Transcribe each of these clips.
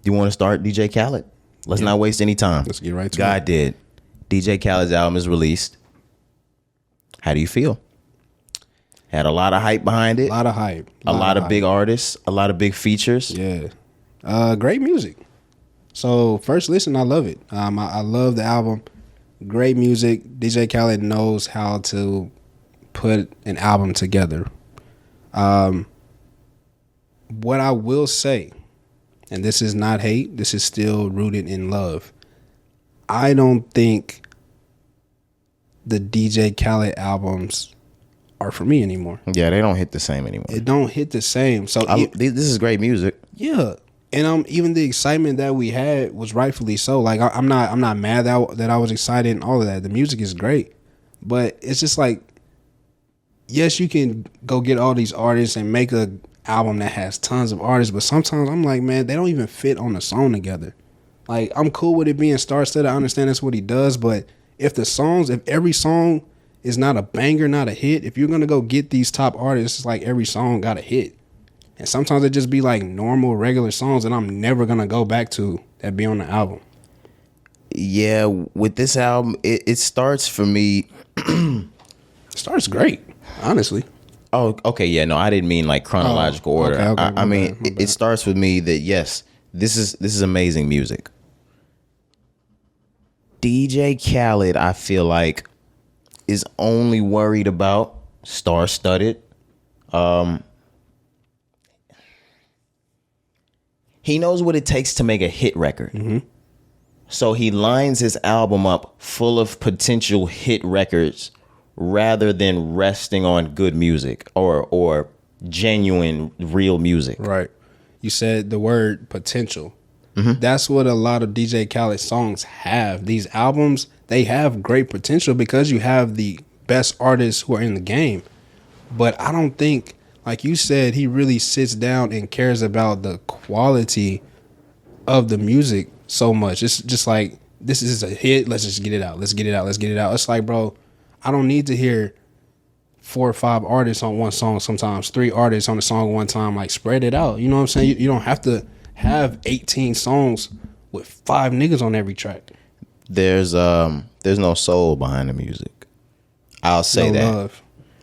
You want to start DJ Khaled? Let's not waste any time. Let's get right to God it. did. DJ Khaled's album is released. How do you feel? Had a lot of hype behind it. A lot of hype. A lot of big artists. A lot of big features. Yeah. Great music. So first listen, I love it. I love the album. Great music. DJ Khaled knows how to put an album together. What I will say, and this is not hate, this is still rooted in love. I don't think the DJ Khaled albums are for me anymore. Yeah, they don't hit the same anymore. It don't hit the same. So this is great music. yeah. And even the excitement that we had was rightfully so. Like I'm not mad that I was excited and all of that. The music is great, but it's just like, yes, you can go get all these artists and make a album that has tons of artists, but sometimes I'm like, man, they don't even fit on the song together. Like, I'm cool with it being star-studded. I understand that's what he does, but if every song is not a banger, not a hit, if you're gonna go get these top artists, it's like every song got a hit. And sometimes it just be like normal, regular songs that I'm never gonna go back to that be on the album. Yeah, with this album, it starts for me. Starts great, honestly. Oh, okay. Yeah, no, I didn't mean like chronological order. Okay, I mean, my bad. it starts with me that yes, this is amazing music. DJ Khaled, I feel like, is only worried about star-studded. He knows what it takes to make a hit record. Mm-hmm. So he lines his album up full of potential hit records rather than resting on good music or genuine, real music. Right. You said the word potential. Mm-hmm. That's what a lot of DJ Khaled songs have. These albums, they have great potential because you have the best artists who are in the game. But I don't think, like you said, he really sits down and cares about the quality of the music so much. It's just like, this is a hit. Let's just get it out. Let's get it out. Let's get it out. It's like, bro, I don't need to hear 4 or 5 artists on one song, sometimes 3 artists on a song one time. Like, spread it out. You know what I'm saying? You don't have to have 18 songs with 5 niggas on every track. There's no soul behind the music. I'll say that.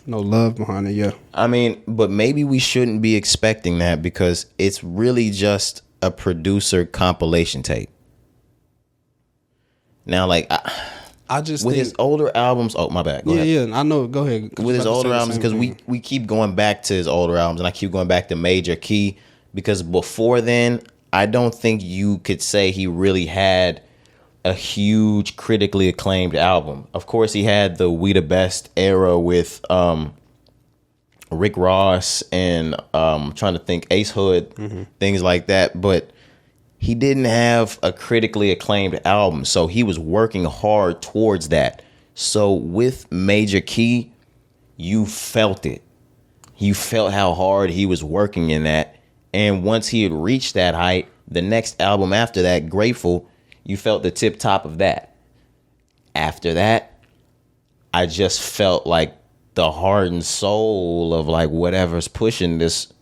No love behind it, yeah. I mean, but maybe we shouldn't be expecting that because it's really just a producer compilation tape. Now, like, I just with think, his older albums. Oh, my bad. Go ahead. Yeah, I know. Go ahead. With his older albums, because we keep going back to his older albums, and I keep going back to Major Key, because before then, I don't think you could say he really had a huge critically acclaimed album. Of course, he had the We the Best era with Rick Ross and I'm trying to think, Ace Hood, things like that. But he didn't have a critically acclaimed album, so he was working hard towards that. So with Major Key, you felt it. You felt how hard he was working in that. And once he had reached that height, the next album after that, Grateful, you felt the tip top of that. After that, I just felt like the heart and soul of like whatever's pushing this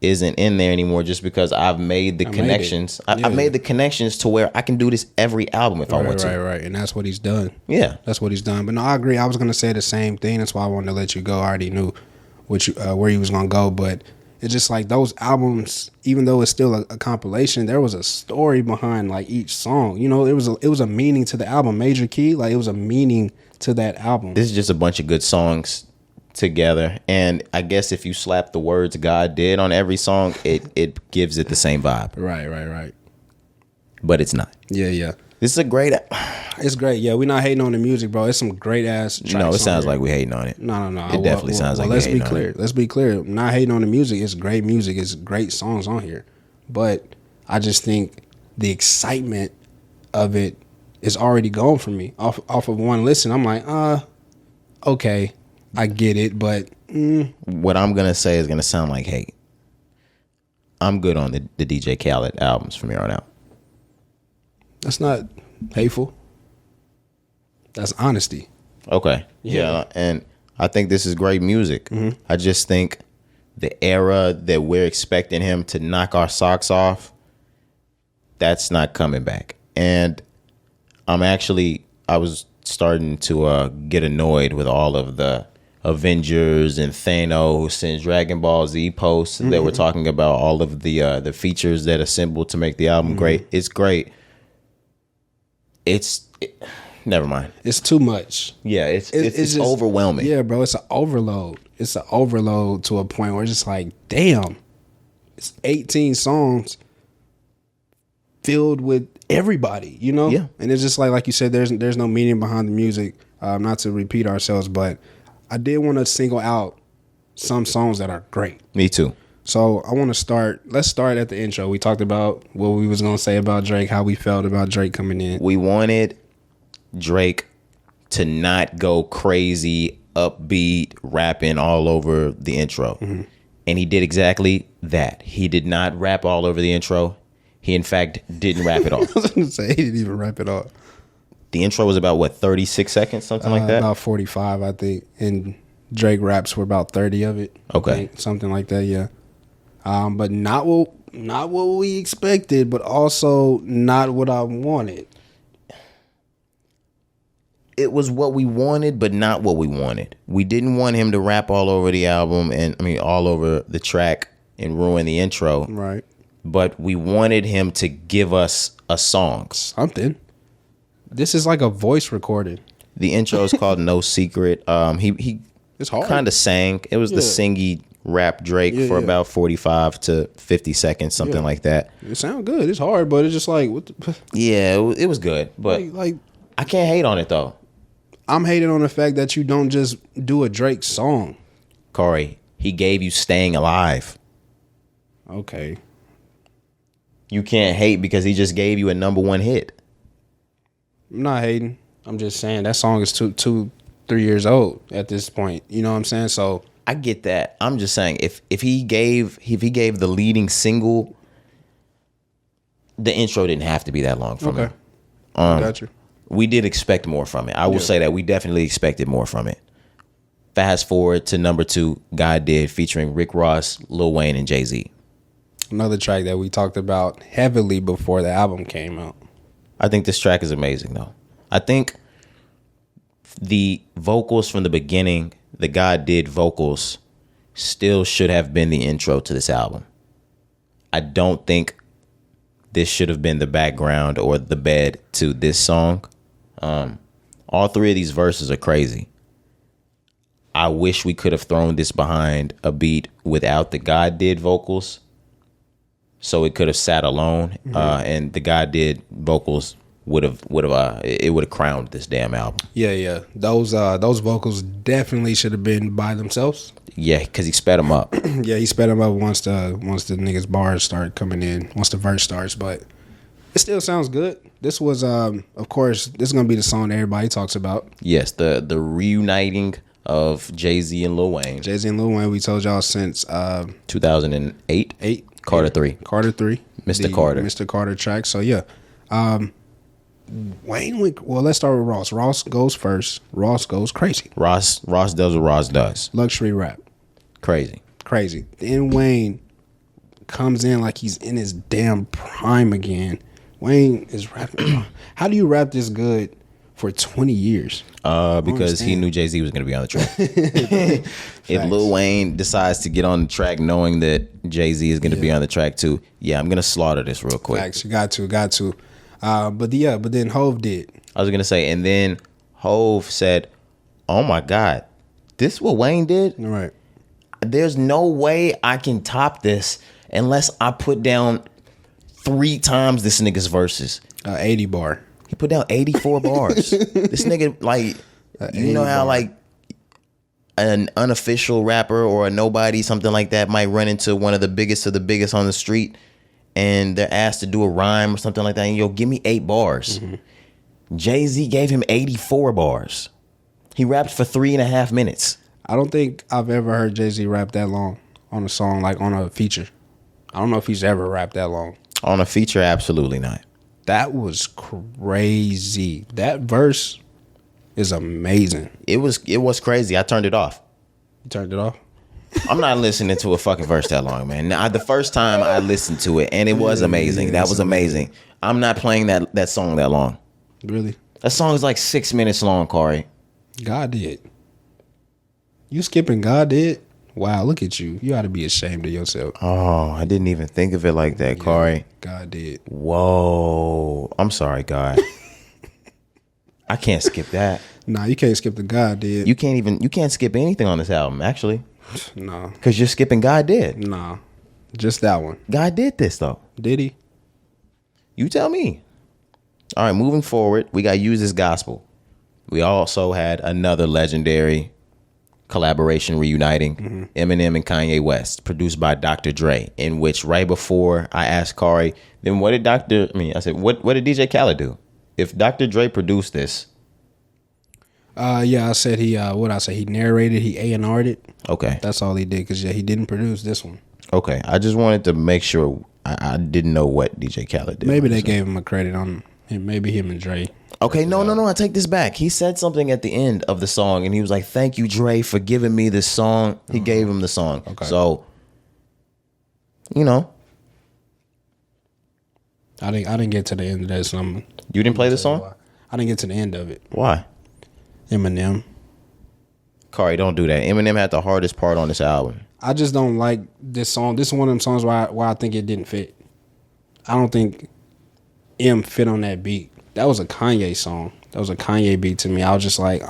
isn't in there anymore, just because I've made the connections. I've made the connections to where I can do this every album if I want to. Right. And that's what he's done. Yeah. That's what he's done. But no, I agree. I was going to say the same thing. That's why I wanted to let you go. I already knew where you was going to go. But it's just like those albums, even though it's still a compilation, there was a story behind like each song. You know, it was a meaning to the album. Major Key, like it was a meaning to that album. This is just a bunch of good songs together, and I guess if you slap the words God did on every song, it gives it the same vibe. Right. But it's not. Yeah. This is a great. It's great. Yeah, we're not hating on the music, bro. It's some great ass tracks. No, it sounds like we hating on it. No. It definitely sounds like let's we be hating clear. on it. Let's be clear. I'm not hating on the music. It's great music. It's great songs on here. But I just think the excitement of it is already gone from me. Off of one listen, I'm like, okay, I get it, but what I'm gonna say is gonna sound like hate. I'm good on the DJ Khaled albums from here on out. That's not hateful. That's honesty. Okay. Yeah. And I think this is great music. I just think the era that we're expecting him to knock our socks off That's not coming back. And I was starting to get annoyed with all of the Avengers and Thanos and Dragon Ball Z posts that were talking about all of the features that assembled to make the album great. It's great. Never mind. It's too much. Yeah, it's just overwhelming. Yeah, bro, it's an overload. It's an overload to a point where it's just like, damn, it's 18 songs filled with everybody, you know? Yeah. And it's just like you said, there's no meaning behind the music. Not to repeat ourselves, but I did want to single out some songs that are great. Me too. So I want to let's start at the intro. We talked about what we was going to say about Drake, how we felt about Drake coming in. We wanted Drake to not go crazy, upbeat, rapping all over the intro. And he did exactly that. He did not rap all over the intro. He, in fact, didn't rap at all. I was going to say, he didn't even rap at all. The intro was about, 36 seconds, something like that? About 45, I think. And Drake raps for about 30 of it. Okay. Something like that, yeah. But not what we expected, but also not what I wanted. It was what we wanted, but not what we wanted. We didn't want him to rap all over the album all over the track and ruin the intro. Right. But we wanted him to give us a song. Something. This is like a voice recording. The intro is called No Secret. He It's hard. kind of sang. It was the singy rap Drake for about 45 to 50 seconds, something like that. It sounds good. It's hard, but it's just like what the, Yeah, it was good, but like I can't hate on it though. I'm hating on the fact that you don't just do a Drake song. Corey, he gave you Staying Alive. Okay. You can't hate because he just gave you a #1 hit. I'm not hating. I'm just saying that song is 3 years old at this point. You know what I'm saying? So I get that. I'm just saying if he gave the leading single, the intro didn't have to be that long from him. Got you. We did expect more from it. I will say that we definitely expected more from it. Fast forward to #2, God Did, featuring Rick Ross, Lil Wayne, and Jay-Z. Another track that we talked about heavily before the album came out. I think this track is amazing, though. I think the vocals from the beginning, the God Did vocals, still should have been the intro to this album. I don't think this should have been the background or the bed to this song. All three of these verses are crazy. I wish we could have thrown this behind a beat without the God Did vocals, so it could have sat alone, and the God Did vocals would have crowned this damn album. Yeah. Those vocals definitely should have been by themselves. Yeah, because he sped them up. Yeah, he sped them up once the niggas bars start coming in, once the verse starts, but it still sounds good. This was of course, this is gonna be the song that everybody talks about. Yes, the reuniting of Jay-Z and Lil Wayne. Jay-Z and Lil Wayne, we told y'all since 2008. Carter 3. Mr. Carter. Mr. Carter track. So yeah. Wayne went, well, let's start with Ross. Ross goes first. Ross goes crazy. Ross does what Ross does. Luxury rap. Crazy. Then Wayne comes in like he's in his damn prime again. Wayne is rapping. How do you rap this good for 20 years? Because he knew Jay-Z was going to be on the track. If Lil Wayne decides to get on the track knowing that Jay-Z is going to be on the track too, I'm going to slaughter this real quick. Facts. You got to. But then Hove did. I was going to say, and then Hove said, oh my God, this what Wayne did? All right. There's no way I can top this unless I put down 3 times this nigga's verses. 80 bar. He put down 84 bars. This nigga, like, you know how, like, an unofficial rapper or a nobody, something like that, might run into one of the biggest of the biggest on the street and they're asked to do a rhyme or something like that, and yo, give me 8 bars. Jay-Z gave him 84 bars. He rapped for 3.5 minutes. I don't think I've ever heard Jay-Z rap that long on a song, like on a feature. I don't know if he's ever rapped that long. On a feature, absolutely not. That was crazy. That verse is amazing. It was crazy. I turned it off. You turned it off? I'm not listening to a fucking verse that long, man. Now, the first time I listened to it, and it was amazing. That was amazing. I'm not playing that song that long. Really? That song is like 6 minutes long, Corey. God did. You skipping God did? Wow, look at you. You ought to be ashamed of yourself. Oh, I didn't even think of it like that, Corey. God did. Whoa. I'm sorry, God. I can't skip that. Nah, you can't skip the God did. You can't skip anything on this album, actually. No. Because you're skipping God Did. Nah. Just that one. God did this, though. Did he? You tell me. All right, moving forward, we got Use This Gospel. We also had another legendary collaboration reuniting, Eminem and Kanye West, produced by Dr. Dre, in which right before I asked Kari, then what did I said, what did DJ Khaled do? If Dr. Dre produced this. Yeah, I said he narrated, he A&R'd it. Okay. That's all he did, because he didn't produce this one. Okay, I just wanted to make sure I didn't know what DJ Khaled did. Maybe they gave him a credit on him, maybe him and Dre. Okay, no, I take this back. He said something at the end of the song, and he was like, "Thank you, Dre, for giving me this song." He gave him the song. Okay. So, I didn't get to the end of that song. You didn't play the song? I didn't get to the end of it. Why? Eminem. Kari, don't do that. Eminem had the hardest part on this album. I just don't like this song. This is one of them songs where I think it didn't fit. I don't think M fit on that beat. That was a Kanye song. That was a Kanye beat to me. I was just like,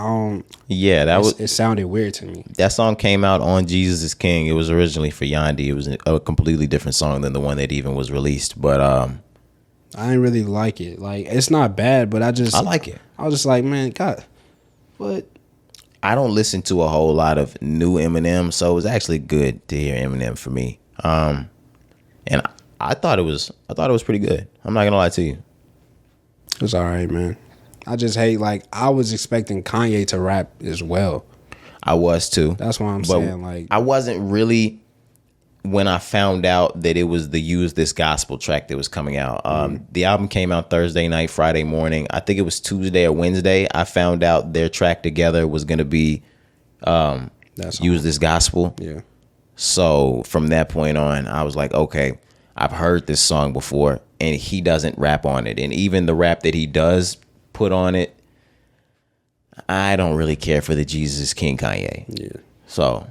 Yeah, it sounded weird to me. That song came out on Jesus is King. It was originally for Yandhi. It was a completely different song than the one that even was released. But I didn't really like it. Like, it's not bad, but I like it. I was just like, man, God, what? I don't listen to a whole lot of new Eminem, so it was actually good to hear Eminem for me. And I thought it was pretty good. I'm not gonna lie to you. It was all right, man. I just hate, like, I was expecting Kanye to rap as well. I was too. That's why I'm saying, like, I wasn't really when I found out that it was the Use This Gospel track that was coming out. The album came out Thursday night, Friday morning. I think it was Tuesday or Wednesday. I found out their track together was going to be Use This Gospel. Yeah. So from that point on, I was like, okay, I've heard this song before, and he doesn't rap on it. And even the rap that he does put on it, I don't really care for the Jesus King Kanye. Yeah. So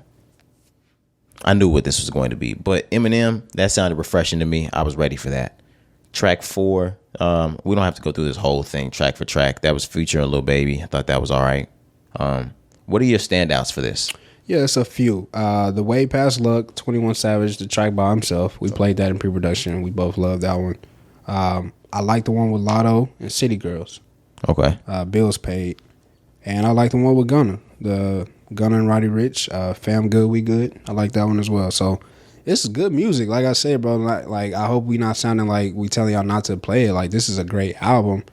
I knew what this was going to be. But Eminem, that sounded refreshing to me. I was ready for that. Track 4, we don't have to go through this whole thing track for track. That was featuring Lil Baby. I thought that was all right. What are your standouts for this? Yeah, it's a few. The Way Past Luck, 21 Savage, the track by himself. We played that in pre-production. We both loved that one. I like the one with Lotto and City Girls. Okay. Bills Paid. And I like the one with Gunna. The Gunna and Roddy Ricch, Fam Good, We Good. I like that one as well. So it's good music. Like I said, bro, like I hope we not sounding like we telling y'all not to play it. Like, this is a great album.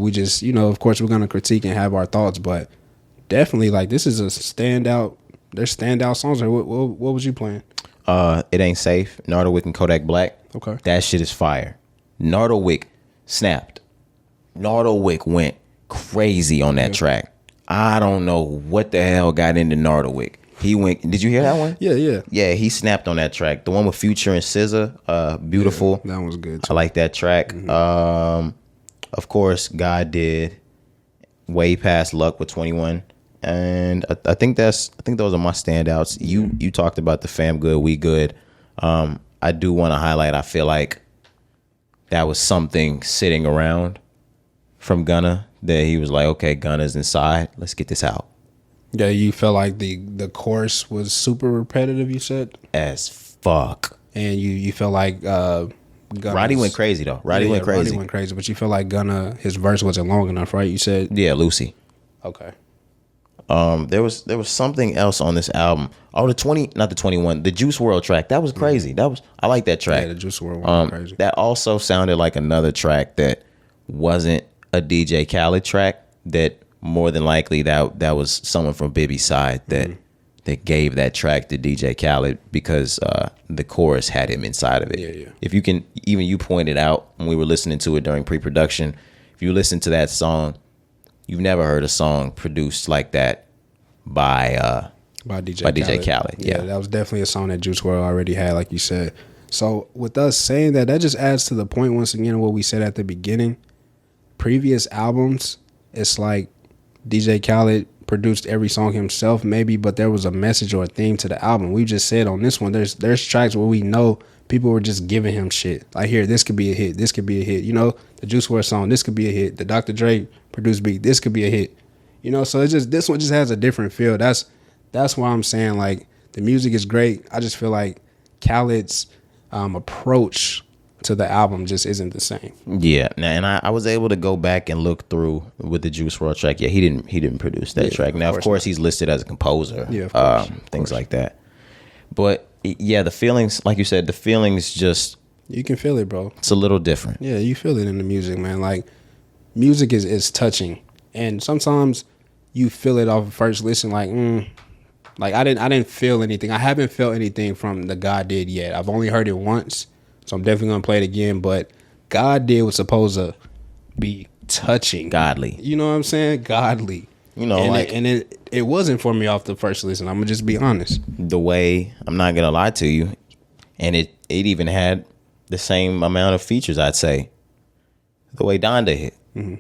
We just, of course we're going to critique and have our thoughts, but definitely, like, this is a standout. There's standout songs. What was you playing? It Ain't Safe, Nardowick and Kodak Black. Okay. That shit is fire. Nardowick snapped. Nardowick went crazy on that track. I don't know what the hell got into Nardowick. He went. Did you hear that one? Yeah. Yeah, he snapped on that track. The one with Future and SZA, Beautiful. Yeah, that was good too. I like that track. Of course, God Did, Way Past Luck with 21. And I think those are my standouts. You talked about the Fam Good, We Good. I do want to highlight, I feel like that was something sitting around from Gunna that he was like, okay, Gunna's inside. Let's get this out. Yeah, you felt like the chorus was super repetitive, you said? As fuck. And you felt like Roddy went crazy, though. Roddy went crazy, but you feel like Gunna, his verse wasn't long enough, right? You said? Yeah, Lucy. Okay. There was something else on this album. Oh, the Juice WRLD track. That was crazy. I like that track. Yeah, the Juice WRLD one was crazy. That also sounded like another track that wasn't a DJ Khaled track. That more than likely that was someone from Bibby's side that gave that track to DJ Khaled because the chorus had him inside of it. Yeah. If you can, even you pointed out when we were listening to it during pre-production, if you listen to that song, you've never heard a song produced like that by by DJ by Khaled. DJ Khaled. Yeah. That was definitely a song that Juice WRLD already had, like you said. So with us saying that, that just adds to the point once again of what we said at the beginning. Previous albums, it's like DJ Khaled produced every song himself, maybe, but there was a message or a theme to the album. We just said on this one, there's tracks where we know people were just giving him shit. Like, here, this could be a hit. This could be a hit. You know, the Juice WRLD song, this could be a hit. The Dr. Dre produced beat, this could be a hit. You know, so it's just, this one just has a different feel. That's why I'm saying, like, the music is great. I just feel like Khaled's approach to the album just isn't the same. Yeah, now, and I was able to go back and look through with the Juice WRLD track. Yeah, he didn't produce that track. Now, of course, he's listed as a composer. Yeah, of course, things like that. But yeah, the feelings, like you said, the feelings just, you can feel it, bro. it's a little different. Yeah, you feel it in the music, man. Like, music is touching, and sometimes you feel it off of first listen. Like I didn't feel anything. I haven't felt anything from the God Did yet. I've only heard it once. So I'm definitely gonna play it again. But God Did was supposed to be touching, Godly. You know what I'm saying? Godly. You know, and it wasn't for me off the first listen. I'm gonna just be honest. The way, I'm not gonna lie to you, and it even had the same amount of features, I'd say. The way Donda hit. Mm-hmm.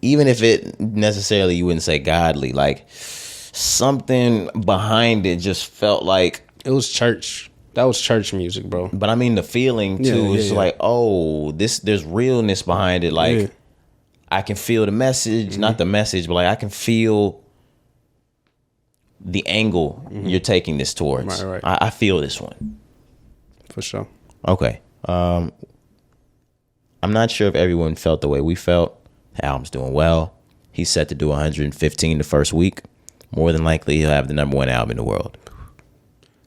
Even if it necessarily, you wouldn't say godly, like something behind it just felt like it was church. That was church music, bro. But I mean, the feeling too is like, oh, there's realness behind it. Like, I can feel the message, not the message, but like I can feel the angle you're taking this towards. Right. I feel this one. For sure. Okay. I'm not sure if everyone felt the way we felt. The album's doing well. He's set to do 115 the first week. More than likely, he'll have the #1 album in the world.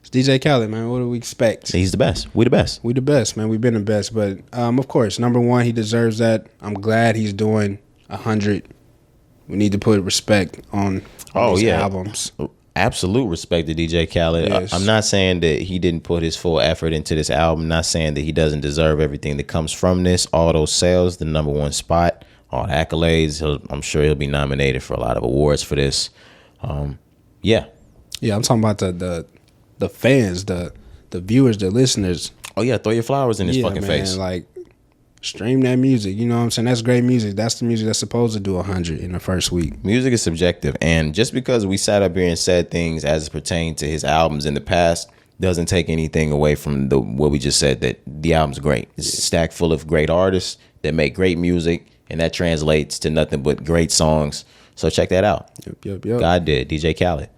It's DJ Khaled, man. What do we expect? He's the best. We the best. We the best, man. We've been the best. But, of course, #1, he deserves that. I'm glad he's doing 100. We need to put respect on these albums. Absolute respect to DJ Khaled. Yes. I'm not saying that he didn't put his full effort into this album. I'm not saying that he doesn't deserve everything that comes from this. All those sales, the #1 spot, all the accolades. I'm sure he'll be nominated for a lot of awards for this. Yeah, I'm talking about the fans, the viewers, the listeners. Oh yeah, throw your flowers in his fucking face. Like, stream that music. You know what I'm saying? That's great music. That's the music that's supposed to do 100 in the first week. Music is subjective, and just because we sat up here and said things as it pertained to his albums in the past doesn't take anything away from what we just said, that the album's great. It's stacked full of great artists that make great music, and that translates to nothing but great songs. So check that out. Yep. God Did, DJ Khaled.